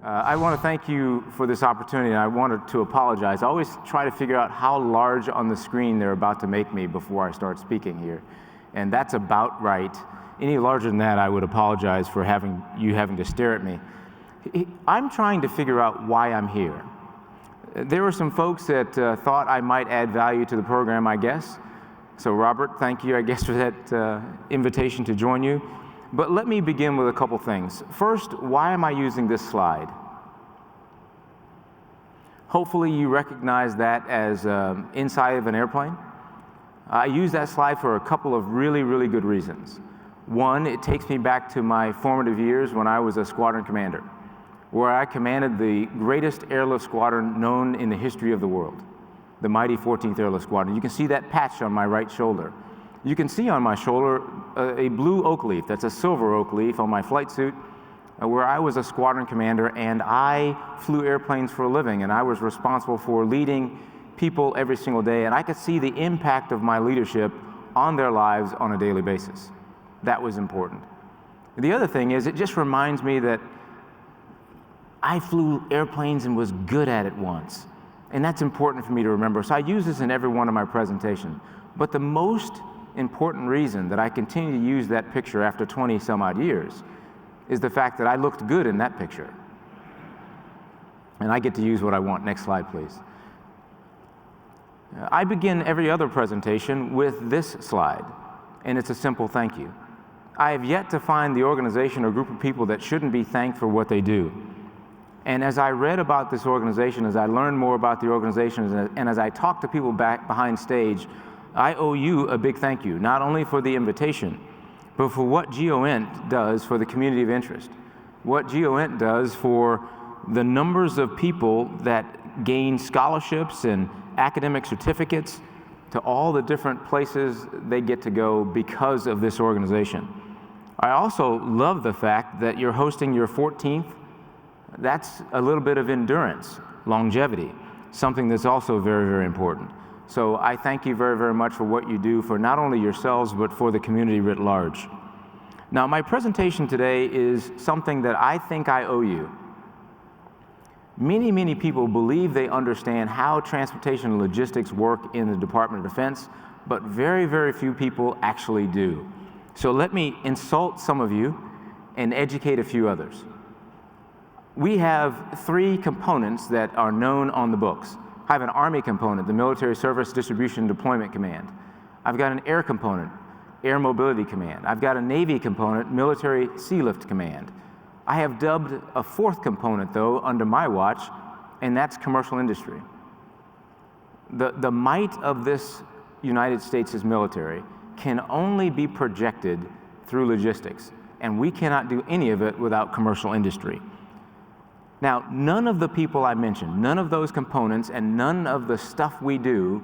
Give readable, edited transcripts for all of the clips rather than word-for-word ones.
I want to thank you for this opportunity, and I wanted to apologize. I always try to figure out how large on the screen they're about to make me before I start speaking here, and that's about right. Any larger than that, I would apologize for having to stare at me. I'm trying to figure out why I'm here. There were some folks that thought I might add value to the program, I guess. So Robert, thank you, I guess, for that invitation to join you. But let me begin with a couple things. First, why am I using this slide? Hopefully you recognize that as inside of an airplane. I use that slide for a couple of really, really good reasons. One, it takes me back to my formative years when I was a squadron commander, where I commanded the greatest airlift squadron known in the history of the world, the mighty 14th Airlift Squadron. You can see that patch on my right shoulder. You can see on my shoulder a blue oak leaf, that's a silver oak leaf on my flight suit, where I was a squadron commander and I flew airplanes for a living, and I was responsible for leading people every single day, and I could see the impact of my leadership on their lives on a daily basis. That was important. The other thing is, it just reminds me that I flew airplanes and was good at it once. And that's important for me to remember. So I use this in every one of my presentations. But the most important reason that I continue to use that picture after 20 some odd years is the fact that I looked good in that picture. And I get to use what I want. Next slide, please. I begin every other presentation with this slide, and it's a simple thank you. I have yet to find the organization or group of people that shouldn't be thanked for what they do. And as I read about this organization, as I learned more about the organization, and as I talked to people back behind stage, I owe you a big thank you, not only for the invitation, but for what GEOINT does for the community of interest, what GEOINT does for the numbers of people that gain scholarships and academic certificates to all the different places they get to go because of this organization. I also love the fact that you're hosting your 14th. That's a little bit of endurance, longevity, something that's also very, very important. So I thank you very, very much for what you do for not only yourselves, but for the community writ large. Now, my presentation today is something that I think I owe you. Many, many people believe they understand how transportation and logistics work in the Department of Defense, but very, very few people actually do. So let me insult some of you and educate a few others. We have three components that are known on the books. I have an Army component, the Military Service Distribution Deployment Command. I've got an Air component, Air Mobility Command. I've got a Navy component, Military Sealift Command. I have dubbed a fourth component, though, under my watch, and that's commercial industry. The might of this United States' military can only be projected through logistics, and we cannot do any of it without commercial industry. Now, none of the people I mentioned, none of those components, and none of the stuff we do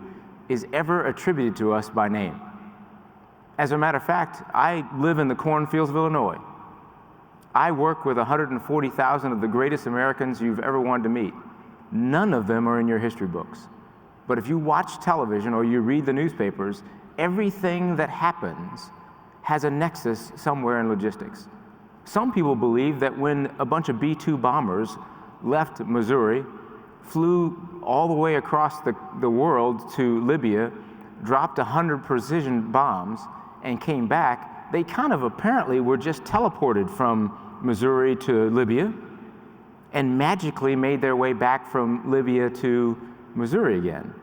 is ever attributed to us by name. As a matter of fact, I live in the cornfields of Illinois. I work with 140,000 of the greatest Americans you've ever wanted to meet. None of them are in your history books. But if you watch television or you read the newspapers, everything that happens has a nexus somewhere in logistics. Some people believe that when a bunch of B-2 bombers left Missouri, flew all the way across the world to Libya, dropped 100 precision bombs, and came back, they kind of apparently were just teleported from Missouri to Libya and magically made their way back from Libya to Missouri again.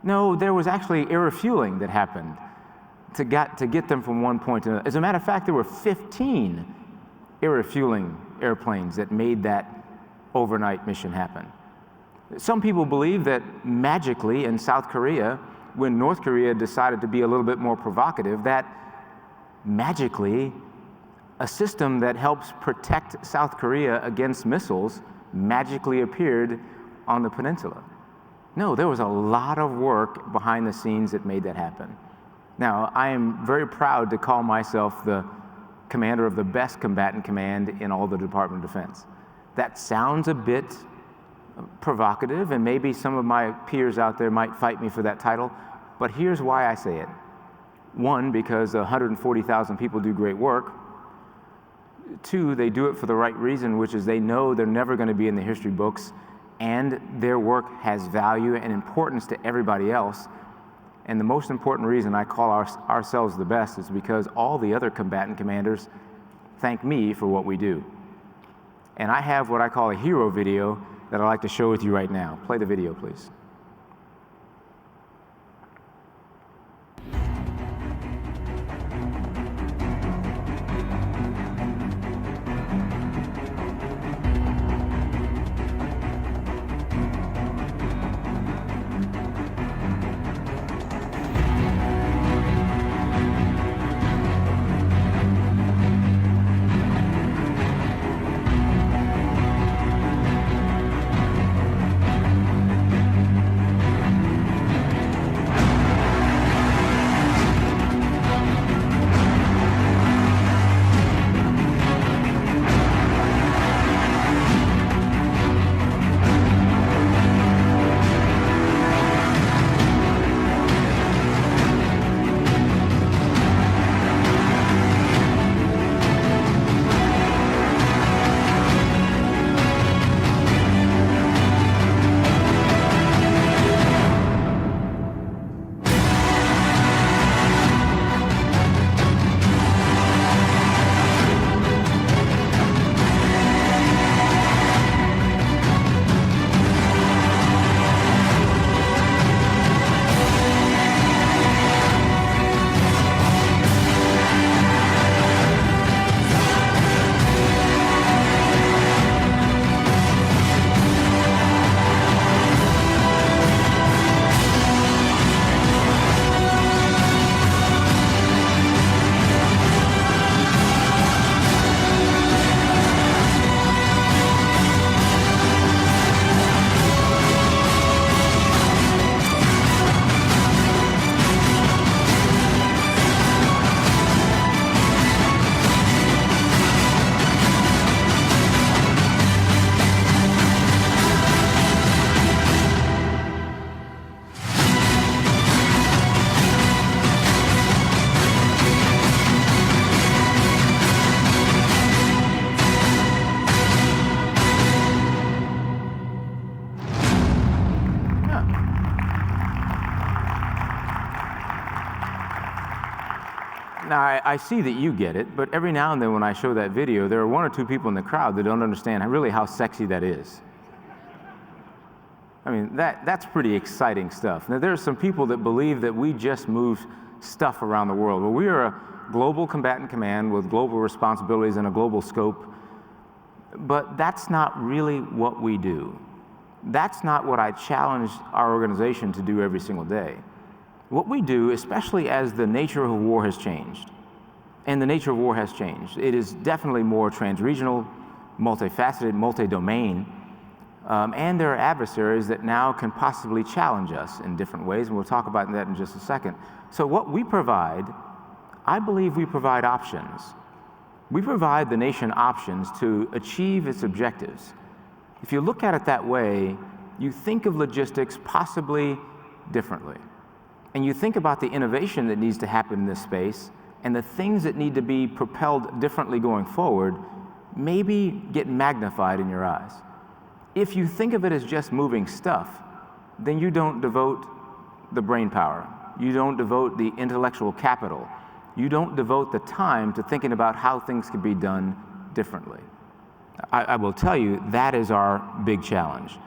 No, there was actually air refueling that happened to get them from one point to another. As a matter of fact, there were 15 air refueling airplanes that made that overnight mission happen. Some people believe that magically in South Korea, when North Korea decided to be a little bit more provocative, that magically a system that helps protect South Korea against missiles magically appeared on the peninsula. No, there was a lot of work behind the scenes that made that happen. Now, I am very proud to call myself the commander of the best combatant command in all the Department of Defense. That sounds a bit provocative, and maybe some of my peers out there might fight me for that title, but here's why I say it. One, because 140,000 people do great work. Two, they do it for the right reason, which is they know they're never going to be in the history books, and their work has value and importance to everybody else. And the most important reason I call ourselves the best is because all the other combatant commanders thank me for what we do. And I have what I call a hero video that I'd like to show with you right now. Play the video, please. Now, I see that you get it, but every now and then when I show that video, there are one or two people in the crowd that don't understand really how sexy that is. I mean, that's pretty exciting stuff. Now, there are some people that believe that we just move stuff around the world. Well, we are a global combatant command with global responsibilities and a global scope, but that's not really what we do. That's not what I challenge our organization to do every single day. What we do, especially as the nature of war has changed, and the nature of war has changed, it is definitely more trans-regional, multifaceted, multi-domain, and there are adversaries that now can possibly challenge us in different ways, and we'll talk about that in just a second. So what we provide, I believe we provide options. We provide the nation options to achieve its objectives. If you look at it that way, you think of logistics possibly differently. And you think about the innovation that needs to happen in this space and the things that need to be propelled differently going forward, maybe get magnified in your eyes. If you think of it as just moving stuff, then you don't devote the brain power. You don't devote the intellectual capital. You don't devote the time to thinking about how things can be done differently. I will tell you, that is our big challenge.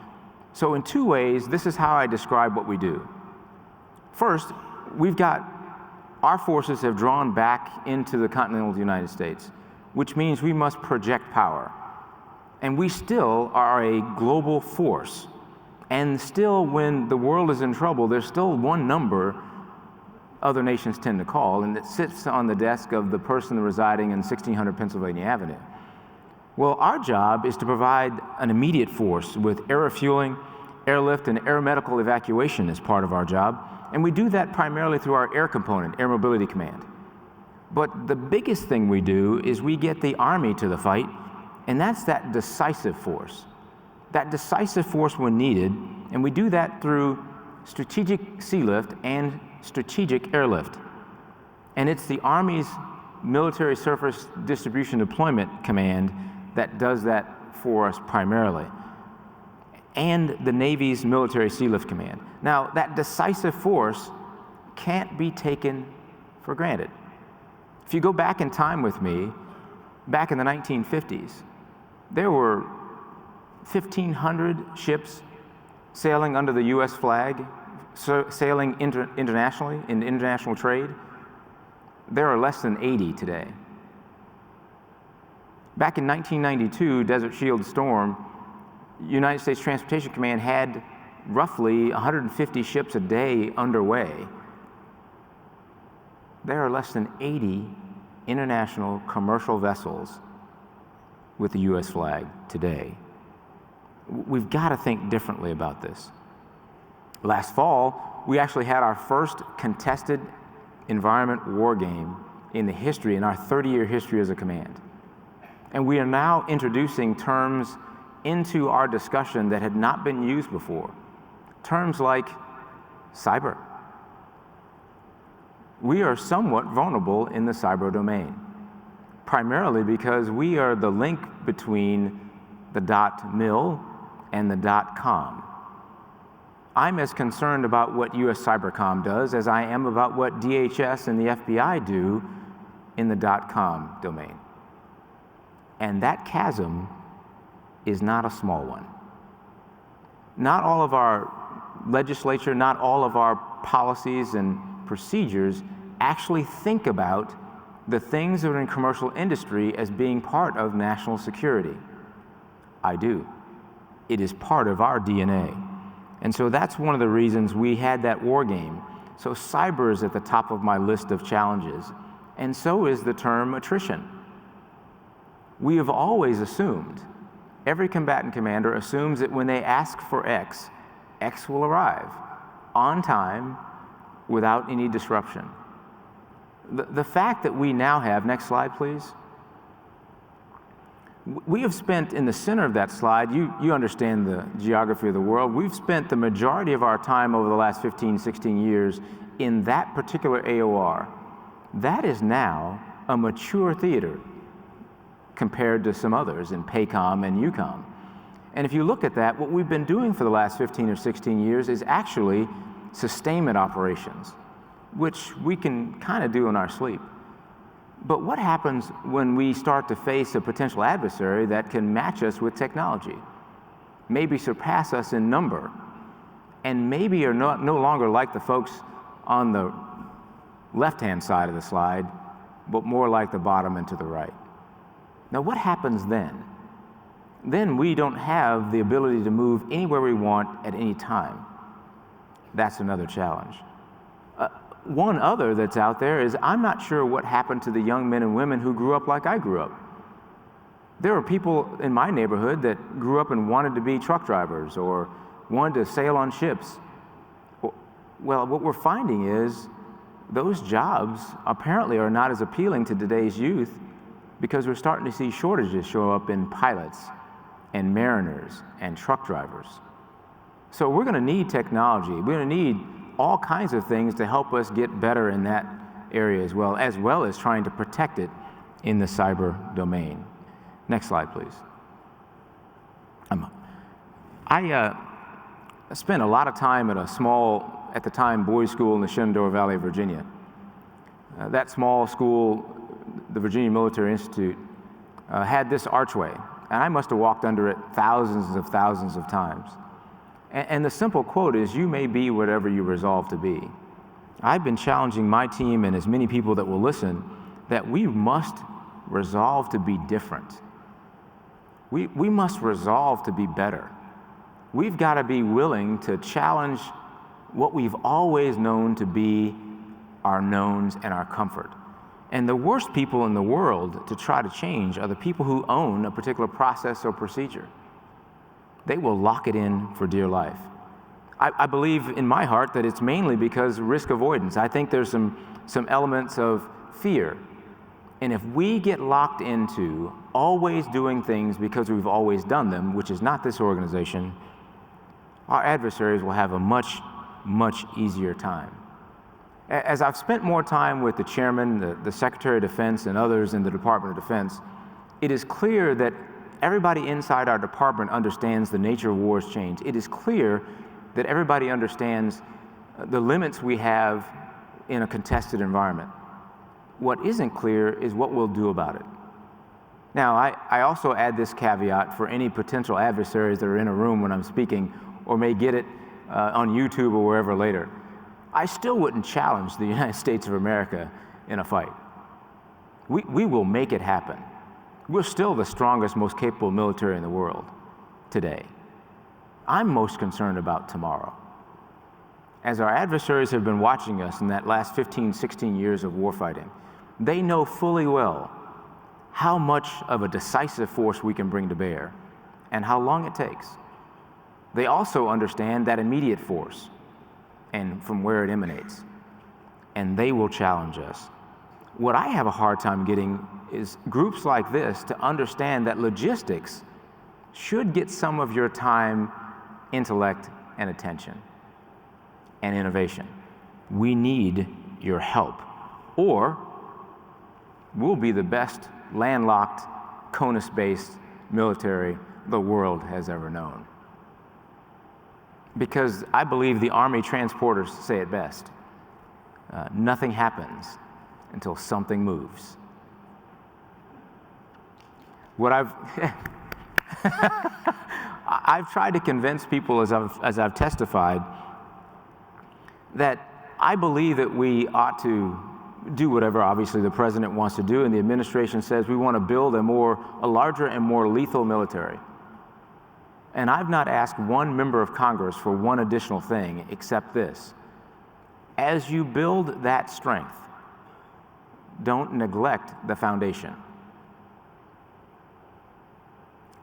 So in two ways, this is how I describe what we do. First, our forces have drawn back into the continental United States, which means we must project power. And we still are a global force. And still, when the world is in trouble, there's still one number other nations tend to call, and it sits on the desk of the person residing in 1600 Pennsylvania Avenue. Well, our job is to provide an immediate force with air refueling, airlift, and air medical evacuation as part of our job. And we do that primarily through our air component, Air Mobility Command. But the biggest thing we do is we get the Army to the fight, and that's that decisive force. That decisive force when needed, and we do that through strategic sea lift and strategic airlift. And it's the Army's Military Surface Distribution Deployment Command that does that for us primarily, and the Navy's Military Sea Lift Command. Now, that decisive force can't be taken for granted. If you go back in time with me, back in the 1950s, there were 1,500 ships sailing under the US flag, sailing internationally in international trade. There are less than 80 today. Back in 1992, Desert Shield Storm, United States Transportation Command had roughly 150 ships a day underway. There are less than 80 international commercial vessels with the US flag today. We've got to think differently about this. Last fall, we actually had our first contested environment war game in the history, in our 30-year history as a command. And we are now introducing terms into our discussion that had not been used before. Terms like cyber. We are somewhat vulnerable in the cyber domain, primarily because we are the link between the .mil and the .com. I'm as concerned about what US Cybercom does as I am about what DHS and the FBI do in the .com domain. And that chasm is not a small one. Not all of our legislature, not all of our policies and procedures actually think about the things that are in commercial industry as being part of national security. I do. It is part of our DNA. And so that's one of the reasons we had that war game. So cyber is at the top of my list of challenges, and so is the term attrition. We have always assumed, every combatant commander assumes that when they ask for X, X will arrive on time without any disruption. The fact that we now have, next slide please, we have spent in the center of that slide, you understand the geography of the world, we've spent the majority of our time over the last 15, 16 years in that particular AOR. That is now a mature theater compared to some others in PACOM and EUCOM. And if you look at that, what we've been doing for the last 15 or 16 years is actually sustainment operations, which we can kind of do in our sleep. But what happens when we start to face a potential adversary that can match us with technology, maybe surpass us in number, and maybe are no longer like the folks on the left-hand side of the slide, but more like the bottom and to the right? Now, what happens then? Then we don't have the ability to move anywhere we want at any time. That's another challenge. One other that's out there is I'm not sure what happened to the young men and women who grew up like I grew up. There are people in my neighborhood that grew up and wanted to be truck drivers or wanted to sail on ships. Well, what we're finding is those jobs apparently are not as appealing to today's youth because we're starting to see shortages show up in pilots and mariners and truck drivers. So we're going to need technology. We're going to need all kinds of things to help us get better in that area as well as trying to protect it in the cyber domain. Next slide, please. I spent a lot of time at a small, at the time, boys' school in the Shenandoah Valley, Virginia. That small school, the Virginia Military Institute, had this archway, and I must have walked under it thousands of times. And the simple quote is, "You may be whatever you resolve to be." I've been challenging my team and as many people that will listen that we must resolve to be different. We must resolve to be better. We've got to be willing to challenge what we've always known to be our knowns and our comfort. And the worst people in the world to try to change are the people who own a particular process or procedure. They will lock it in for dear life. I believe in my heart that it's mainly because risk avoidance. I think there's some elements of fear. And if we get locked into always doing things because we've always done them, which is not this organization, our adversaries will have a much, much easier time. As I've spent more time with the chairman, the Secretary of Defense, and others in the Department of Defense, it is clear that everybody inside our department understands the nature of war's change. It is clear that everybody understands the limits we have in a contested environment. What isn't clear is what we'll do about it. Now, I also add this caveat for any potential adversaries that are in a room when I'm speaking or may get it on YouTube or wherever later. I still wouldn't challenge the United States of America in a fight. We will make it happen. We're still the strongest, most capable military in the world today. I'm most concerned about tomorrow. As our adversaries have been watching us in that last 15, 16 years of warfighting, they know fully well how much of a decisive force we can bring to bear and how long it takes. They also understand that immediate force and from where it emanates, and they will challenge us. What I have a hard time getting is groups like this to understand that logistics should get some of your time, intellect, and attention, and innovation. We need your help, or we'll be the best landlocked, CONUS-based military the world has ever known. Because I believe the Army transporters say it best. Nothing happens until something moves. What I've tried to convince people as I've testified that I believe that we ought to do whatever obviously the president wants to do, and the administration says we want to build a larger and more lethal military. And I've not asked one member of Congress for one additional thing except this. As you build that strength, don't neglect the foundation.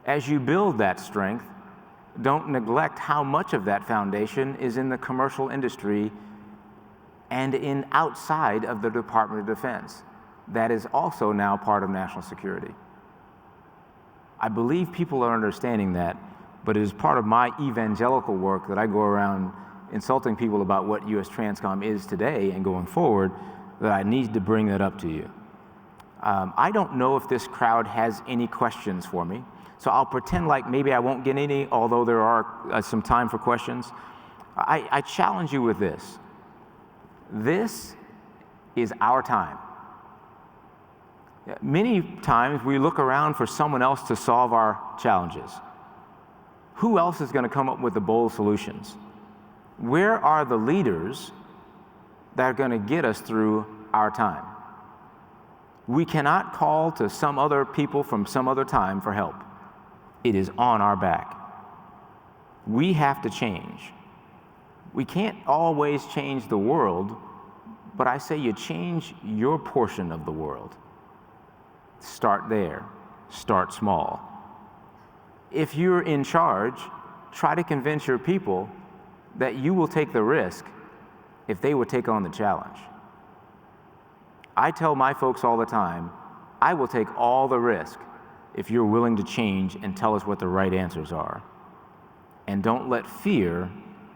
As you build that strength, don't neglect how much of that foundation is in the commercial industry and in outside of the Department of Defense. That is also now part of national security. I believe people are understanding that, but it is part of my evangelical work that I go around insulting people about what USTRANSCOM is today and going forward, that I need to bring that up to you. I don't know if this crowd has any questions for me, so I'll pretend like maybe I won't get any, although there are some time for questions. I challenge you with this. This is our time. Many times we look around for someone else to solve our challenges. Who else is going to come up with the bold solutions? Where are the leaders that are going to get us through our time? We cannot call to some other people from some other time for help. It is on our back. We have to change. We can't always change the world, but I say you change your portion of the world. Start there. Start small. If you're in charge, try to convince your people that you will take the risk if they would take on the challenge. I tell my folks all the time, I will take all the risk if you're willing to change and tell us what the right answers are. And don't let fear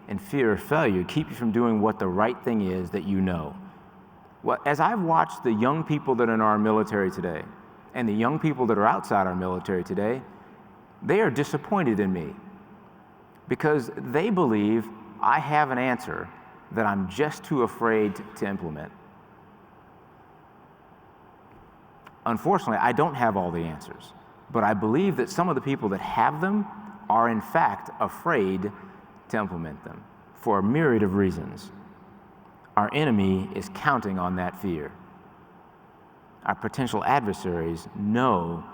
and fear of failure keep you from doing what the right thing is that you know. Well, as I've watched the young people that are in our military today and the young people that are outside our military today, they are disappointed in me because they believe I have an answer that I'm just too afraid to implement. Unfortunately, I don't have all the answers, but I believe that some of the people that have them are in fact afraid to implement them for a myriad of reasons. Our enemy is counting on that fear. Our potential adversaries know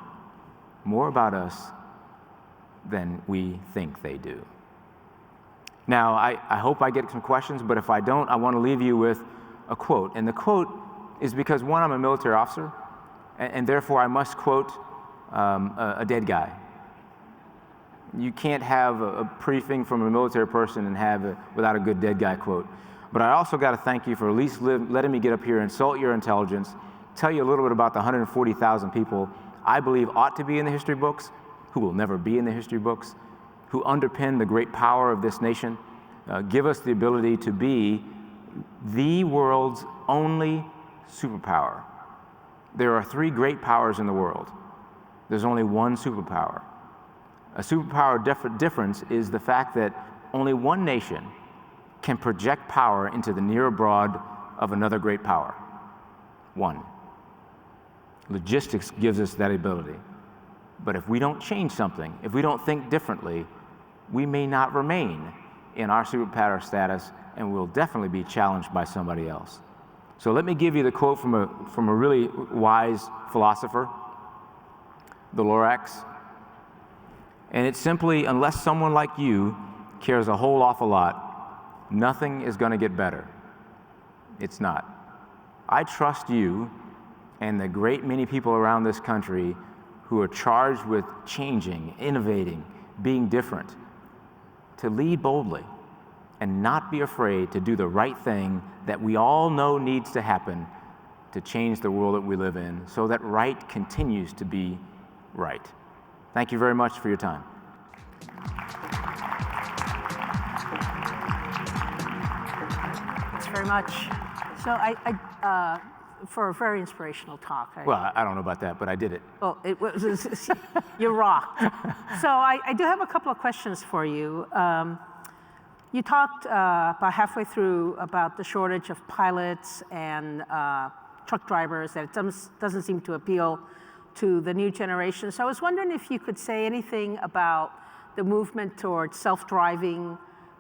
more about us than we think they do. Now, I hope I get some questions, but if I don't, I want to leave you with a quote. And the quote is because, one, I'm a military officer, and therefore I must quote a dead guy. You can't have a briefing from a military person and have without a good dead guy quote. But I also got to thank you for at least letting me get up here and insult your intelligence, tell you a little bit about the 140,000 people I believe ought to be in the history books, who will never be in the history books, who underpin the great power of this nation, give us the ability to be the world's only superpower. There are 3 great powers in the world. There's only one superpower. A superpower difference is the fact that only one nation can project power into the near abroad of another great power. One. Logistics gives us that ability. But if we don't change something, if we don't think differently, we may not remain in our superpower status, and we'll definitely be challenged by somebody else. So let me give you the quote from a really wise philosopher, the Lorax. And it's simply, unless someone like you cares a whole awful lot, nothing is going to get better. It's not. I trust you and the great many people around this country who are charged with changing, innovating, being different, to lead boldly and not be afraid to do the right thing that we all know needs to happen to change the world that we live in so that right continues to be right. Thank you very much for your time. Thanks very much. So for a very inspirational talk. Well, I don't know about that, but I did it. Well, it was, you rocked. So I do have a couple of questions for you. You talked about halfway through about the shortage of pilots and truck drivers, that it doesn't seem to appeal to the new generation. So I was wondering if you could say anything about the movement towards self-driving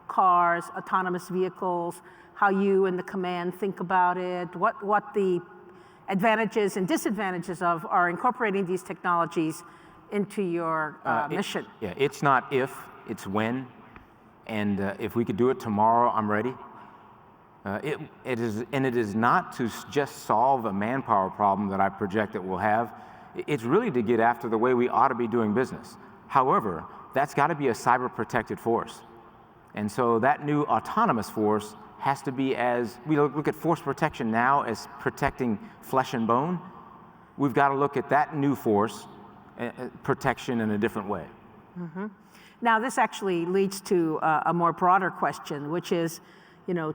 cars, autonomous vehicles, how you and the command think about it, what the advantages and disadvantages of are incorporating these technologies into your mission. Yeah, it's not if, it's when. And if we could do it tomorrow, I'm ready. It is not to just solve a manpower problem that I project that we'll have. It's really to get after the way we ought to be doing business. However, that's got to be a cyber-protected force. And so that new autonomous force has to be, as we look at force protection now as protecting flesh and bone, we've got to look at that new force protection in a different way. Mm-hmm. Now, this actually leads to a more broader question, which is,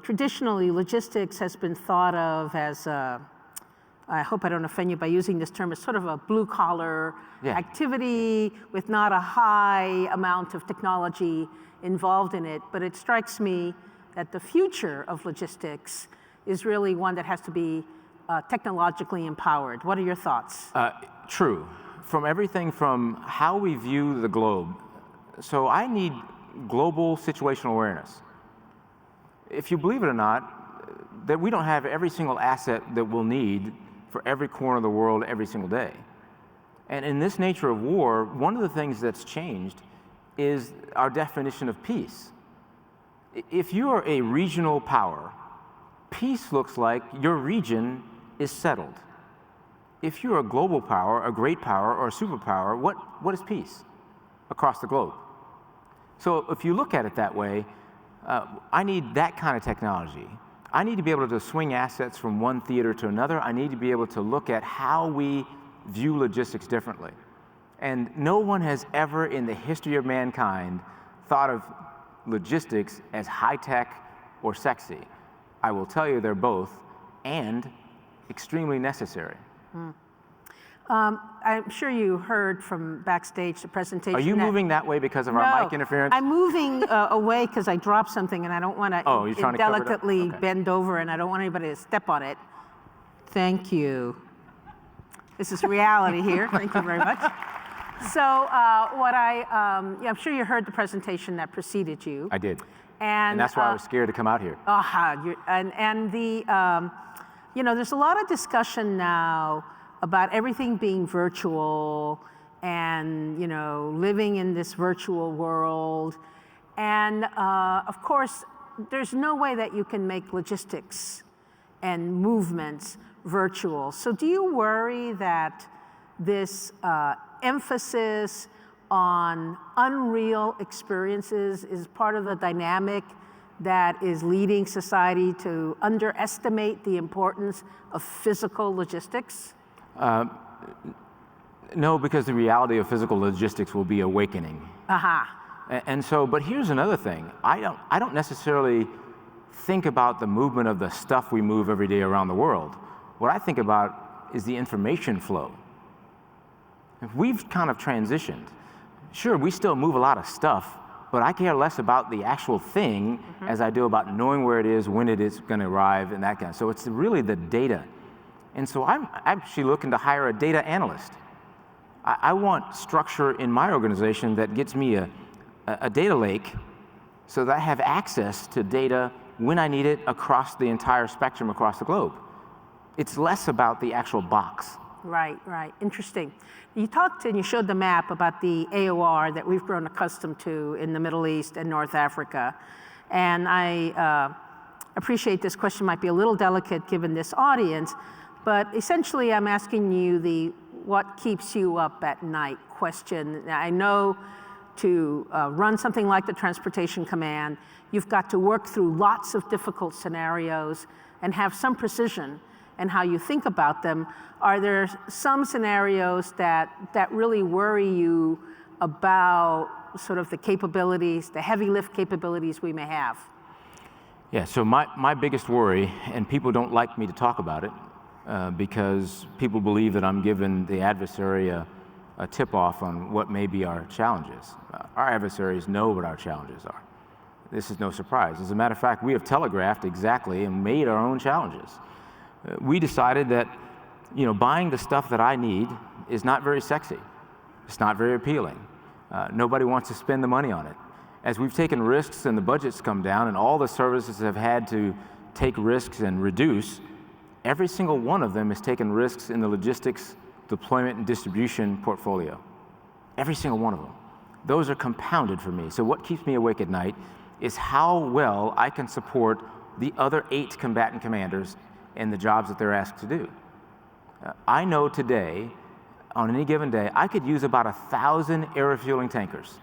traditionally logistics has been thought of as, I hope I don't offend you by using this term, as sort of a blue-collar activity with not a high amount of technology involved in it. But it strikes me that the future of logistics is really one that has to be technologically empowered. What are your thoughts? True. From everything from how we view the globe. So I need global situational awareness. If you believe it or not, that we don't have every single asset that we'll need for every corner of the world every single day. And in this nature of war, one of the things that's changed is our definition of peace. If you are a regional power, peace looks like your region is settled. If you're a global power, a great power, or a superpower, what is peace across the globe? So if you look at it that way, I need that kind of technology. I need to be able to swing assets from one theater to another. I need to be able to look at how we view logistics differently. And no one has ever in the history of mankind thought of logistics as high-tech or sexy. I will tell you they're both, and extremely necessary. Mm. I'm sure you heard from backstage the presentation. Are you moving that way because of our mic interference? I'm moving away because I dropped something and I don't want to delicately bend over, and I don't want anybody to step on it. Thank you. This is reality here. Thank you very much. So I'm sure you heard the presentation that preceded you. I did. And that's why I was scared to come out here. There's a lot of discussion now about everything being virtual and, living in this virtual world. And of course, there's no way that you can make logistics and movements virtual. So do you worry that this emphasis on unreal experiences is part of the dynamic that is leading society to underestimate the importance of physical logistics? No, because the reality of physical logistics will be awakening. Uh-huh. And so, but here's another thing. I don't necessarily think about the movement of the stuff we move every day around the world. What I think about is the information flow. We've kind of transitioned. Sure, we still move a lot of stuff, but I care less about the actual thing as I do about knowing where it is, when it is going to arrive, and that kind of. So it's really the data. And so I'm actually looking to hire a data analyst. I want structure in my organization that gets me a data lake so that I have access to data when I need it across the entire spectrum across the globe. It's less about the actual box. Right, right. Interesting. You talked and you showed the map about the AOR that we've grown accustomed to in the Middle East and North Africa. And I appreciate this question might be a little delicate given this audience, but essentially I'm asking you the what keeps you up at night question. I know to run something like the Transportation Command, you've got to work through lots of difficult scenarios and have some precision in how you think about them. Are there some scenarios that really worry you about sort of the capabilities, the heavy lift capabilities we may have? Yeah, so my biggest worry, and people don't like me to talk about it, because people believe that I'm giving the adversary a tip-off on what may be our challenges. Our adversaries know what our challenges are. This is no surprise. As a matter of fact, we have telegraphed exactly and made our own challenges. We decided that, buying the stuff that I need is not very sexy. It's not very appealing. Nobody wants to spend the money on it. As we've taken risks and the budgets come down and all the services have had to take risks and reduce, every single one of them has taken risks in the logistics, deployment, and distribution portfolio. Every single one of them. Those are compounded for me. So what keeps me awake at night is how well I can support the other 8 combatant commanders in the jobs that they're asked to do. I know today, on any given day, I could use about 1,000 air refueling tankers.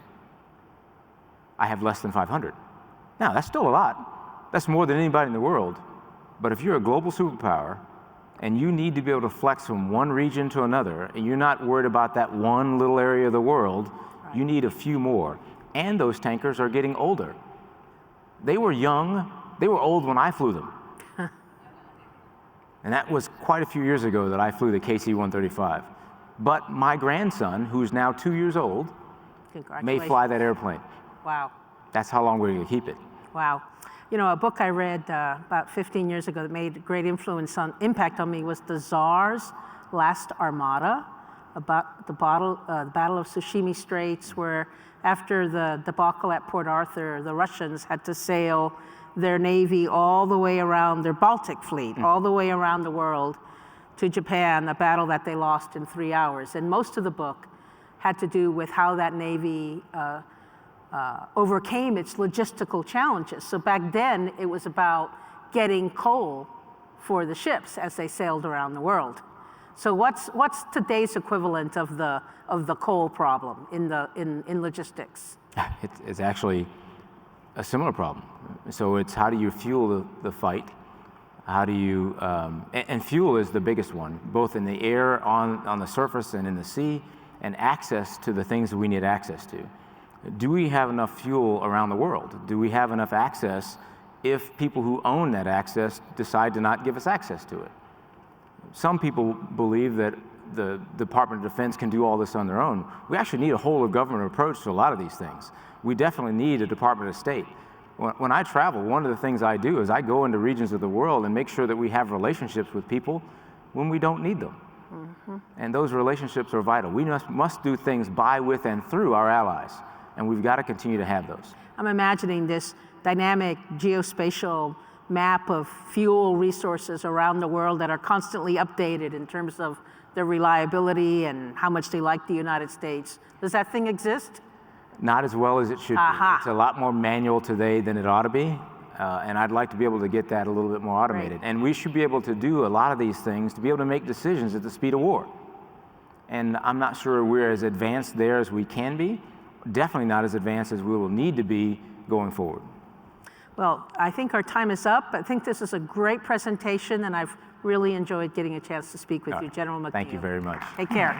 I have less than 500. Now, that's still a lot. That's more than anybody in the world. But if you're a global superpower and you need to be able to flex from one region to another, and you're not worried about that one little area of the world, you need a few more. And those tankers are getting older. They were young, they were old when I flew them. And that was quite a few years ago that I flew the KC-135. But my grandson, who's now 2 years old, may fly that airplane. Wow. That's how long we're going to keep it. Wow. A book I read about 15 years ago that made a great impact on me was the Tsar's Last Armada, about the Battle of Tsushima Straits, where after the debacle at Port Arthur, the Russians had to sail their navy all the way around, their Baltic fleet, all the way around the world to Japan, a battle that they lost in 3 hours. And most of the book had to do with how that navy overcame its logistical challenges. So back then, it was about getting coal for the ships as they sailed around the world. So what's today's equivalent of the coal problem in logistics? It's actually a similar problem. So it's how do you fuel the fight? How do you, and fuel is the biggest one, both in the air, on the surface, and in the sea, and access to the things that we need access to. Do we have enough fuel around the world? Do we have enough access if people who own that access decide to not give us access to it? Some people believe that the Department of Defense can do all this on their own. We actually need a whole of government approach to a lot of these things. We definitely need a Department of State. When I travel, one of the things I do is I go into regions of the world and make sure that we have relationships with people when we don't need them. And those relationships are vital. We must do things by, with, and through our allies. And we've got to continue to have those. I'm imagining this dynamic geospatial map of fuel resources around the world that are constantly updated in terms of their reliability and how much they like the United States. Does that thing exist? Not as well as it should be. It's a lot more manual today than it ought to be. And I'd like to be able to get that a little bit more automated. And we should be able to do a lot of these things to be able to make decisions at the speed of war. And I'm not sure we're as advanced there as we can be. Definitely not as advanced as we will need to be going forward. Well, I think our time is up. I think this is a great presentation, and I've really enjoyed getting a chance to speak with you, General McDew. Thank you very much. Take care.